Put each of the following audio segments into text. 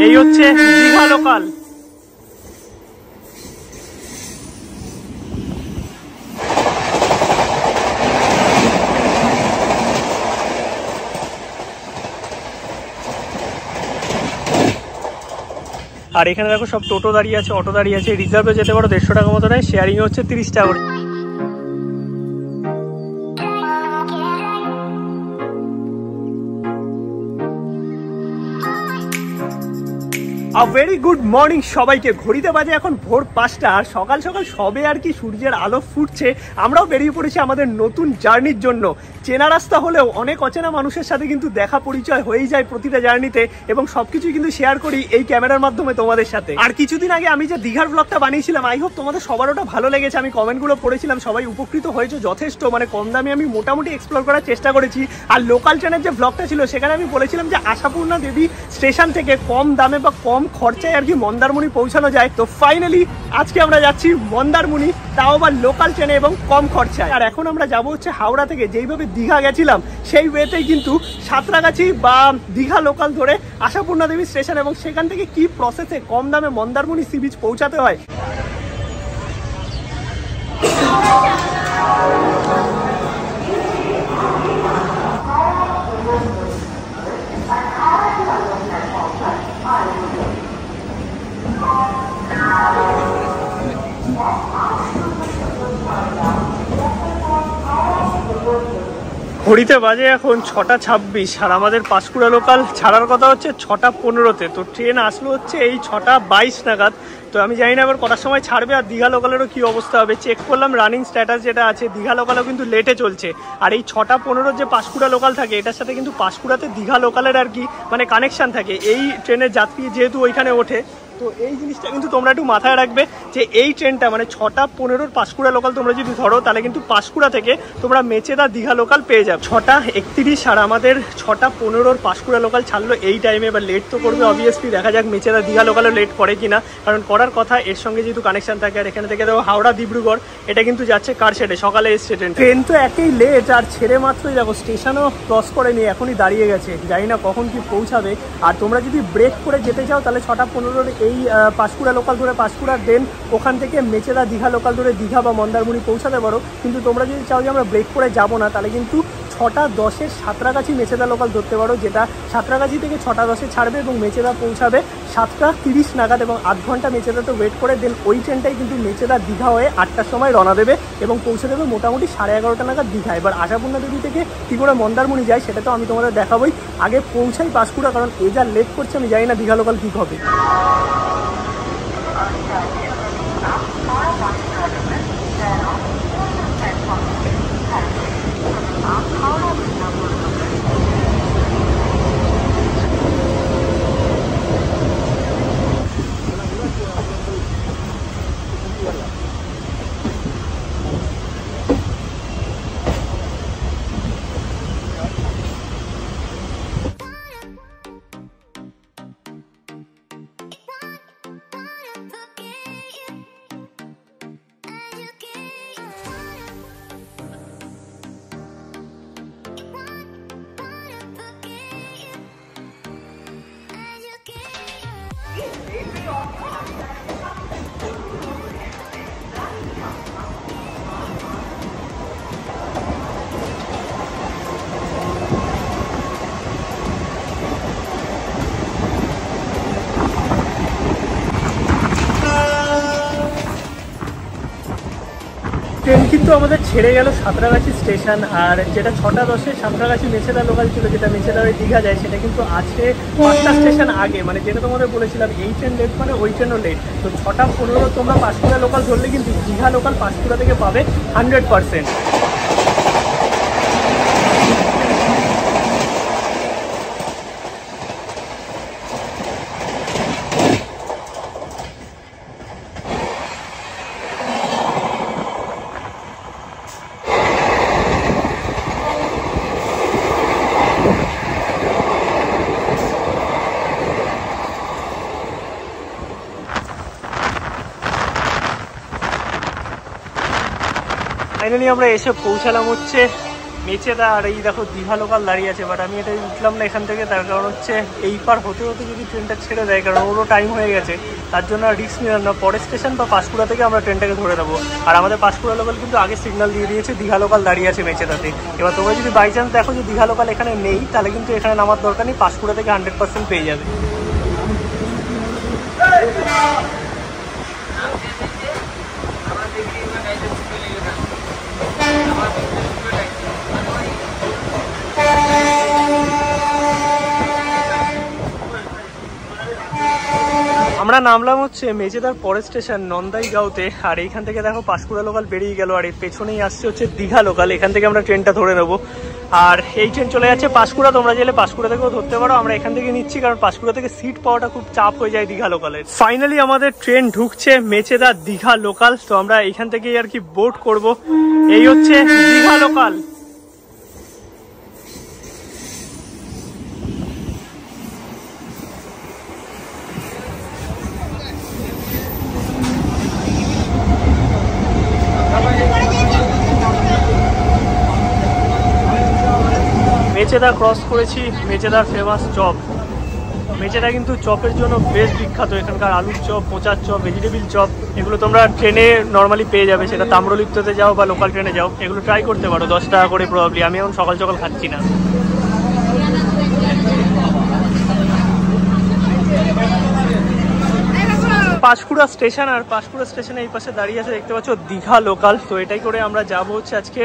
এই হচ্ছে দীঘা লোকাল। আর এখানে দেখো সব টোটো দাঁড়িয়ে আছে, অটো দাঁড়িয়ে আছে। রিজার্ভে যেতে পারো 150 টাকা মতো নেয়, শেয়ারিং হচ্ছে 30 টাকা করে। ভেরি গুড মর্নিং সবাইকে। ঘড়িতে বাজে এখন ভোর 5টা, আর সকাল সকাল সবে আর কি সূর্যের আলো ফুটছে। আমরাও বেরিয়ে পড়েছি আমাদের নতুন জার্নির জন্য। চেনা রাস্তা হলেও অনেক অচেনা মানুষের সাথে কিন্তু দেখা পরিচয় হয়েই যায় প্রতিটা জার্নিতে, এবং সবকিছুই কিন্তু শেয়ার করি এই ক্যামেরার মাধ্যমে তোমাদের সাথে। আর কিছুদিন আগে আমি যে দীঘার ব্লগটা বানিয়েছিলাম, আই হোপ তোমাদের সবার ওটা ভালো লেগেছে। আমি কমেন্টগুলো পড়েছিলাম, সবাই উপকৃত হয়েছে যথেষ্ট। মানে কম দামে আমি মোটামুটি এক্সপ্লোর করার চেষ্টা করেছি। আর লোকাল ট্রেনের যে ব্লগটা ছিল সেখানে আমি বলেছিলাম যে আশাপূর্ণা দেবী স্টেশন থেকে কম দামে বা কম খরচায় আর কি মন্দারমণি পৌঁছানো যায়। তো ফাইনালি আজকে আমরা যাচ্ছি মন্দারমণি, তাও আবার লোকাল ট্রেনে এবং কম খরচায়। আর এখন আমরা যাবো হচ্ছে হাওড়া থেকে। যেইভাবে দীঘা গেছিলাম সেই ওয়েতেই কিন্তু সাঁতরাগাছি বা দীঘা লোকাল ধরে আশাপূর্ণা দেবী স্টেশন, এবং সেখান থেকে কি প্রসেসে কম দামে মন্দারমণি সি বিচ পৌঁছাতে হয়। ঘড়িতে বাজে এখন 6টা 26, আর আমাদের পাঁশকুড়া লোকাল ছাড়ার কথা হচ্ছে 6টা 15-তে। তো ট্রেন আসলো হচ্ছে এই 6টা 22 নাগাদ। তো আমি জানি না এবার কটার সময় ছাড়বে, আর দীঘা লোকালেরও কি অবস্থা হবে। চেক করলাম রানিং স্ট্যাটাস যেটা আছে, দীঘা লোকালও কিন্তু লেটে চলছে। আর এই 6টা 15 যে পাঁশকুড়া লোকাল থাকে, এটার সাথে কিন্তু পাঁশকুড়াতে দীঘা লোকালের আর কি মানে কানেকশান থাকে। এই ট্রেনের যাত্রী যেহেতু ওইখানে ওঠে, তো এই জিনিসটা কিন্তু তোমরা একটু মাথায় রাখবে যে এই ট্রেনটা মানে 6টা 15 পাঁশকুড়া লোকাল তোমরা যদি ধরো, তাহলে কিন্তু পাঁশকুড়া থেকে তোমরা মেচেদা দীঘা লোকাল পেয়ে যাবে। 6টা 31, আর আমাদের 6টা 15 পাঁশকুড়া লোকাল ছাড়লো এই টাইমে। এবার লেট তো করবে অবভিয়াসলি, দেখা যাক মেচেদা দীঘা লোকালও লেট করে কিনা, কারণ করার কথা। এর সঙ্গে যেহেতু কানেকশন থাকে, আর এখানে থেকে দেখো হাওড়া ডিব্রুগড়, এটা কিন্তু যাচ্ছে কারশেডে। সকালে এসছে ট্রেন তো একেই লেট, আর ছেড়ে মাত্রই দেখো স্টেশনও ক্রস করেনি, এখনই দাঁড়িয়ে গেছে। জানি না কখন কি পৌঁছাবে। আর তোমরা যদি ব্রেক করে যেতে চাও, তাহলে 6টা 15 এই পাঁশকুড়া লোকাল ধরে পাঁশকুড়া, দেন ওখান থেকে মেচেদা দীঘা লোকাল ধরে দীঘা বা মন্দারমণি পৌঁছাতে পারো। কিন্তু তোমরা যদি চাও যে আমরা ব্রেক করে যাবো না, তাহলে কিন্তু 6টা 10 সাঁতরাগাছি মেচেদা লোকাল ধরতে পারো, যেটা সাঁতরাগাছি থেকে 6টা 10 ছাড়বে এবং মেচেদা পৌঁছাবে 7টা 30 নাগাদ, এবং আধ ঘন্টা মেচেদাতে ওয়েট করে দেন ওই ট্রেনটাই কিন্তু মেচেদা দীঘা হয়ে 8টার সময় রওনা দেবে এবং পৌঁছে দেবে মোটামুটি 11:30 নাগাদ দীঘা। এবার আশাপূর্ণা দেবী থেকে কী করে মন্দারমণি যায় সেটা তো আমি তোমাদের দেখাবোই। আগে পৌঁছাই পাঁশকুড়া, কারণ এ যা লেট করছে আমি জানি না দীঘা লোকাল কী হবে। ট্রেন কিন্তু আমাদের ছেড়ে গেল সাঁতরাগাছি স্টেশন, আর যেটা 6টা 10 সাঁতরাগাছি মেচেদা লোকাল ছিল, যেটা মেচেদা হয়ে দীঘা যায়, সেটা কিন্তু আজকে 5টা স্টেশন আগে। মানে যেটা তোমাদের বলেছিলাম এই ট্রেন লেট মানে ওই ট্রেনও লেট। তো 6টা 15 তোমরা পাঁশকুড়া লোকাল ধরলে কিন্তু দীঘা লোকাল পাঁশকুড়া থেকে পাবে 100%। ফাইনালি আমরা এসে পৌঁছালাম হচ্ছে মেচেদা আর এই দেখো দীঘা লোকাল দাঁড়িয়ে আছে। বাট আমি এটা উঠলাম না এখান থেকে, তার কারণ হচ্ছে এই পার হতে হতে যদি ট্রেনটা ছেড়ে দেয়, কারণ ওরও টাইম হয়ে গেছে, তার জন্য আর রিস্ক নিলাম না। পরের স্টেশন বা পাঁশকুড়া থেকে আমরা ট্রেনটাকে ধরে দেবো। আর আমাদের পাঁশকুড়া লোকাল কিন্তু আগে সিগন্যাল দিয়ে দিয়েছে, দীঘা লোকাল দাঁড়িয়ে আছে মেচেদাতে। এবার তোমরা যদি বাই চান্স দেখো যে দীঘা লোকাল এখানে নেই, তাহলে কিন্তু এখানে নামার দরকার নেই, পাঁশকুড়া থেকে 100% পেয়ে যাবে। আমরা নামলাম হচ্ছে মেচেদার পরের স্টেশন নন্দাইগাঁওতে। আর এইখান থেকে দেখো পাঁশকুড়া লোকাল বেরিয়ে গেল, আর এর পেছনেই আসছে হচ্ছে দীঘা লোকাল। এখান থেকে আমরা ট্রেনটা ধরে নেবো। আর এই ট্রেন চলে যাচ্ছে পাঁশকুড়া। তোমরা চাইলে পাঁশকুড়া থেকেও ধরতে পারো, আমরা এখান থেকে নিচ্ছি কারণ পাঁশকুড়া থেকে সিট পাওয়াটা খুব চাপ হয়ে যায় দীঘা লোকালের। ফাইনালি আমাদের ট্রেন ঢুকছে মেচেদা দীঘা লোকাল। তো আমরা এখান থেকেই আর কি বোর্ড করব। এই হচ্ছে দীঘা লোকাল। মেচেদা ক্রস করেছি, মেচেদার ফেমাস চপ। মেচেদা কিন্তু চপের জন্য বেশ বিখ্যাত। এখানকার আলুর চপ, মোচার চপ, ভেজিটেবিল চপ, এগুলো তোমরা ট্রেনে নর্মালি পেয়ে যাবে, সেটা তাম্রলিপ্ততে যাও বা লোকাল ট্রেনে যাও, এগুলো ট্রাই করতে পারো। 10 টাকা করে প্রবাবলি। আমি এখন সকাল সকাল খাচ্ছি না। পাঁশকুড়া স্টেশন, আর পাঁশকুড়া স্টেশনে এই পাশে দাঁড়িয়ে আছে দেখতে পাচ্ছ দীঘা লোকাল। তো এটাই করে আমরা যাব হচ্ছে আজকে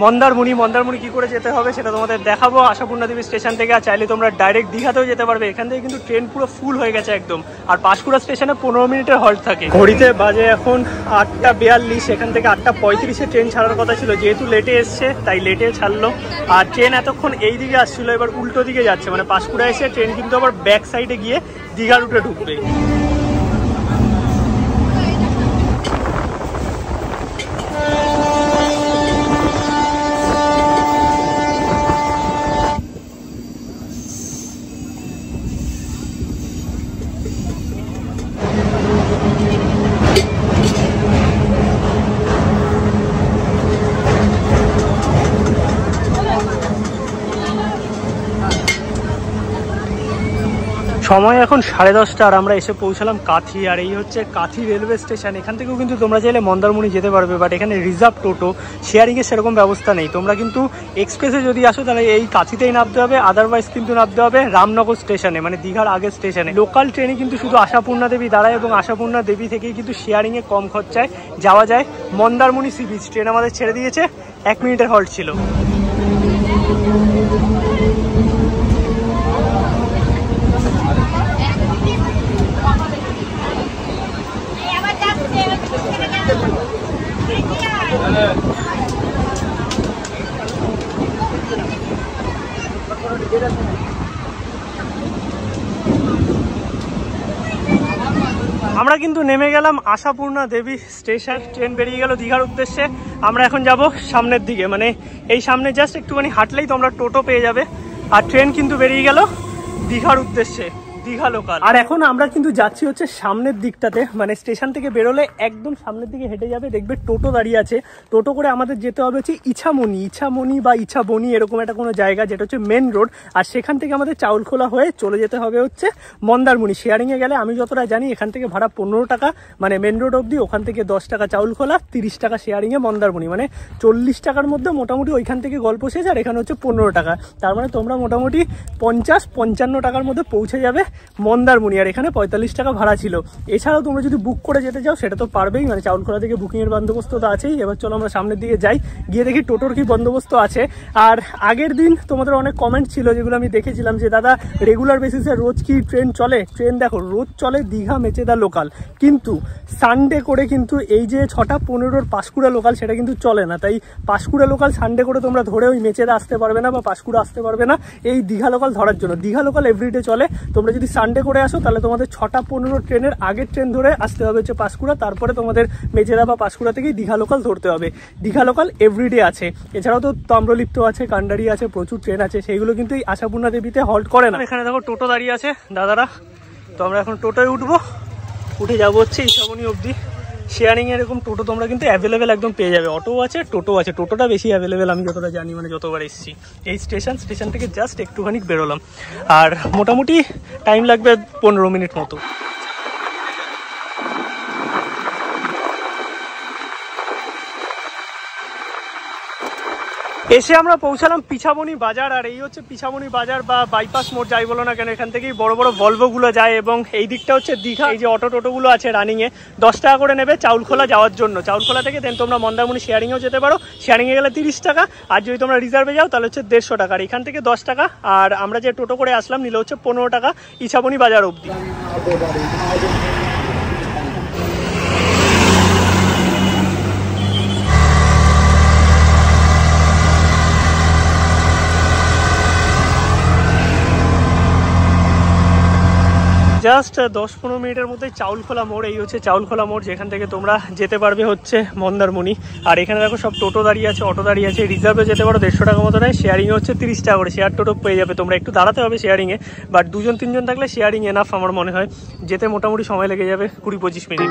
মন্দারমণি। মন্দারমণি কি করে যেতে হবে সেটা তোমাদের দেখাবো আশাপূর্ণা দেবী স্টেশন থেকে। আর চাইলে তোমরা ডাইরেক্ট দীঘাতেও যেতে পারবে। এখান থেকে কিন্তু ট্রেন পুরো ফুল হয়ে গেছে একদম। আর পাঁশকুড়া স্টেশনে 15 মিনিটের হল্ট থাকে। ঘড়িতে বাজে এখন 8:42। এখান থেকে 8:35-এ ট্রেন ছাড়ার কথা ছিল, যেহেতু লেটে এসছে তাই লেটে ছাড়লো। আর ট্রেন এতক্ষণ এই দিকে আসছিল, এবার উল্টো দিকে যাচ্ছে, মানে পাঁশকুড়া এসে ট্রেন কিন্তু আবার ব্যাক সাইডে গিয়ে দীঘা রুটে ঢুকবে। সময় এখন 10:30 আর আমরা এসে পৌঁছালাম কাথি। আর এই হচ্ছে কাথি রেলওয়ে স্টেশন। এখান থেকেও কিন্তু তোমরা চাইলে মন্দারমণি যেতে পারবে, বাট এখানে রিজার্ভ টোটো শেয়ারিংয়ের সেরকম ব্যবস্থা নেই। তোমরা কিন্তু এক্সপ্রেসে যদি আসো তাহলে এই কাথিতেই নামতে হবে, আদারওয়াইজ কিন্তু নামতে হবে রামনগর স্টেশনে, মানে দীঘার আগের স্টেশনে। লোকাল ট্রেনে কিন্তু শুধু আশাপূর্ণা দেবী দাঁড়ায়, এবং আশাপূর্ণা দেবী থেকেই কিন্তু শেয়ারিংয়ে কম খরচায় যাওয়া যায় মন্দারমণি সি বিচ। ট্রেন আমাদের ছেড়ে দিয়েছে, 1 মিনিটের হল্ট ছিল। আমরা কিন্তু নেমে গেলাম আশাপূর্ণা দেবী স্টেশন। ট্রেন বেরিয়ে গেল দীঘার উদ্দেশ্যে। আমরা এখন যাব সামনের দিকে, মানে এই সামনে জাস্ট একটুখানি হাঁটলেই তোমরা টোটো পেয়ে যাবে। আর ট্রেন কিন্তু বেরিয়ে গেল দীঘার উদ্দেশ্যে, দীঘা লোকাল। আর এখন আমরা কিন্তু যাচ্ছি হচ্ছে সামনের দিকটাতে, মানে স্টেশন থেকে বেরোলে একদম সামনের দিকে হেঁটে যাবে, দেখবে টোটো দাঁড়িয়ে আছে। টোটো করে আমাদের যেতে হবে হচ্ছে ইছামণি বা ইছাবনি, এরকম একটা কোনো জায়গা যেটা হচ্ছে মেন রোড। আর সেখান থেকে আমাদের চাউলখোলা হয়ে চলে যেতে হবে হচ্ছে মন্দারমণি। শেয়ারিংয়ে গেলে আমি যতটা জানি এখান থেকে ভাড়া 15 টাকা, মানে মেন রোড অবধি। ওখান থেকে 10 টাকা চাউলখোলা, 30 টাকা শেয়ারিংয়ে মন্দারমণি, মানে 40 টাকার মধ্যে মোটামুটি ওইখান থেকে গল্প শেষ। আর এখানে হচ্ছে 15 টাকা, তার মানে তোমরা মোটামুটি 50-55 টাকার মধ্যে পৌঁছে যাবে মন্দারমণি। আর এখানে 45 টাকা ভাড়া ছিল। এছাড়াও তোমরা যদি বুক করে যেতে চাও সেটা তো পারবেই, মানে চাউলখোলা থেকে বুকিংয়ের বন্দোবস্ত তো আছেই। এবার চলো আমরা সামনের দিকে যাই, গিয়ে দেখি টোটোর কি বন্দোবস্ত আছে। আর আগের দিন তোমাদের অনেক কমেন্ট ছিল যেগুলো আমি দেখেছিলাম, যে দাদা রেগুলার বেসিসে রোজ কি ট্রেন চলে? ট্রেন দেখো রোজ চলে দীঘা মেচেদা লোকাল, কিন্তু সানডে করে কিন্তু এই যে 6:15 পাঁশকুড়া লোকাল সেটা কিন্তু চলে না। তাই পাঁশকুড়া লোকাল সানডে করে তোমরা ধরে ওই মেচেদা আসতে পারবে না বা পাঁশকুড়া আসতে পারবে না এই দীঘা লোকাল ধরার জন্য। দীঘা লোকাল এভরিডে চলে। তোমরা যদি সানডে করে আসো তাহলে তোমাদের 6:15 ট্রেনের আগের ট্রেন ধরে আসতে হবে হচ্ছে পাঁশকুড়া, তারপরে তোমাদের মেচেদা বা পাঁশকুড়া থেকেই দীঘা লোকাল ধরতে হবে। দীঘা লোকাল এভরিডে আছে। এছাড়াও তো তাম্রলিপ্ত আছে, কান্ডারি আছে, প্রচুর ট্রেন আছে, সেইগুলো কিন্তু এই আশাপূর্ণা দেবীতে হল্ট করে না। এখানে দেখো টোটো দাঁড়িয়ে আছে দাদারা। তো আমরা এখন টোটোয় উঠবো, উঠে যাবো হচ্ছে ইছামণি অবধি। শেয়ারিং এরকম টোটো তোমরা কিন্তু অ্যাভেলেবেল একদম পেয়ে যাবে। অটো আছে, টোটো আছে, টোটোটা বেশি অ্যাভেলেবেল আমি যতটা জানি, মানে যতবার এসেছি। এই স্টেশন থেকে জাস্ট একটুখানি বেরোলাম, আর মোটামুটি টাইম লাগবে 15 মিনিট মতো। এসে আমরা পৌঁছালাম পিছামনি বাজার, আর এই হচ্ছে পিছামনি বাজার বা বাইপাস মোড় যাই বলো না কেন, এখান থেকেই বড় বড় ভলভোগুলো যায়, এবং এই দিকটা হচ্ছে দীঘা। এই যে অটো টোটোগুলো আছে রানিংয়ে 10 টাকা করে নেবে চাউলখোলা যাওয়ার জন্য। চাউলখোলা থেকে দেন তোমরা মন্দারমণি শেয়ারিংয়েও যেতে পারো, শেয়ারিংয়ে গেলে 30 টাকা, আর যদি তোমরা রিজার্ভে যাও তাহলে হচ্ছে 150 টাকা। আর এখান থেকে 10 টাকা, আর আমরা যে টোটো করে আসলাম নিলে হচ্ছে 15 টাকা ইছামনি বাজার অবধি। জাস্ট 10-15 মিনিটের মধ্যে চাউলখোলা মোড়। এই হচ্ছে চাউলখোলা মোড়, যেখান থেকে তোমরা যেতে পারবে হচ্ছে মন্দারমণি। আর এখানে দেখো সব টোটো দাঁড়িয়ে আছে, অটো দাঁড়িয়ে আছে। রিজার্ভে যেতে পারো 150 টাকা মতো নেয়, শেয়ারিংয়ে হচ্ছে 30 টাকা করে। শেয়ার টোটো পেয়ে যাবে তোমরা, একটু দাঁড়াতে হবে শেয়ারিংয়ে, বাট 2-3 জন থাকলে শেয়ারিং এনাফ আমার মনে হয়। যেতে মোটামুটি সময় লেগে যাবে 20-25 মিনিট।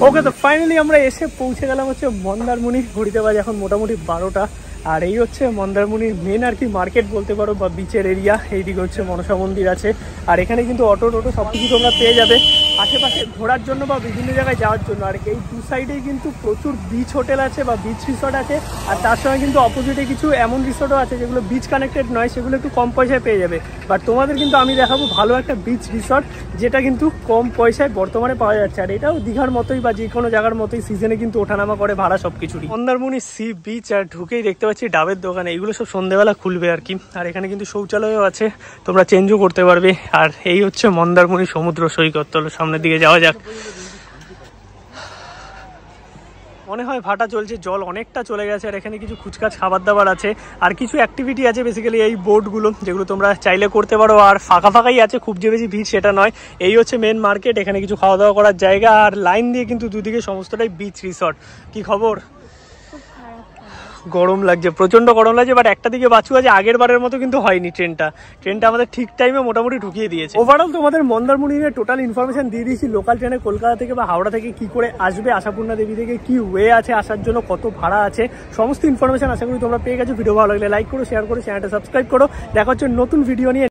ওকে, তো ফাইনালি আমরা এসে পৌঁছে গেলাম হচ্ছে মন্দারমণি। ঘড়িতে বাজে এখন মোটামুটি 12টা। আর এই হচ্ছে মন্দারমণির মেন আর কি মার্কেট বলতে পারো, বা বিচের এরিয়া। এইদিকে হচ্ছে মনসা মন্দির আছে, আর এখানে কিন্তু অটো টোটো সব কিছু তোমরা পেয়ে যাবে আশেপাশে ঘোরার জন্য বা বিভিন্ন জায়গায় যাওয়ার জন্য। আর এই দু সাইডেই কিন্তু প্রচুর বিচ হোটেল আছে বা বিচ রিসর্ট আছে, আর তার সঙ্গে কিন্তু অপোজিটে কিছু এমন রিসর্টও আছে যেগুলো বিচ কানেক্টেড নয়, সেগুলো একটু কম পয়সায় পেয়ে যাবে। বাট তোমাদের কিন্তু আমি দেখাবো ভালো একটা বিচ রিসর্ট, যেটা কিন্তু কম পয়সায় বর্তমানে পাওয়া যাচ্ছে। আর এটাও দীঘার মতোই বা যে কোনো জায়গার মতোই সিজনে কিন্তু ওঠানামা করে, ভাড়া সব কিছুরই। মন্দারমণি সি বিচ, আর ঢুকেই দেখতে পাচ্ছি ডাবের দোকান। এইগুলো সব সন্ধ্যেবেলা খুলবে আর কি। আর এখানে কিন্তু শৌচালয়ও আছে, তোমরা চেঞ্জও করতে পারবে। আর এই হচ্ছে মন্দারমণি সমুদ্র সৈকত। চলো সামনের দিকে যাওয়া যাক। মনে হয় ভাটা চলছে, জল অনেকটা চলে গেছে। আর এখানে কিছু খুচকাচ খাবার দাবার আছে, আর কিছু অ্যাক্টিভিটি আছে, বেসিক্যালি এই বোটগুলো, যেগুলো তোমরা চাইলে করতে পারো। আর ফাঁকা ফাঁকাই আছে, খুব যে বেশি ভিড় সেটা নয়। এই হচ্ছে মেন মার্কেট, এখানে কিছু খাওয়া দাওয়া করার জায়গা, আর লাইন দিয়ে কিন্তু দুদিকে সমস্তটাই বিচ রিসর্ট। কি খবর? গরম লাগছে, প্রচন্ড গরম লাগছে, বাট একটা দিকে বাঁচু আছে, আগের বারের মতো কিন্তু হয়নি। ট্রেনটা আমাদের ঠিক টাইমে মোটামুটি ঢুকিয়ে দিয়েছে। ওভারঅল তোমাদের মন্দারমণি নিয়ে টোটাল ইনফরমেশন দিয়ে দিয়েছি। লোকাল ট্রেনে কলকাতা থেকে বা হাওড়া থেকে কি করে আসবে, আশাপূর্ণা দেবী থেকে কি ওয়ে আছে আসার জন্য, কত ভাড়া আছে, সমস্ত ইনফরমেশন আশা করি তোমরা পেয়ে গেছো। ভিডিও ভালো লাগলে লাইক করো, শেয়ার করো, চ্যানেলটা সাবস্ক্রাইব করো। দেখা হচ্ছে নতুন ভিডিও নিয়ে।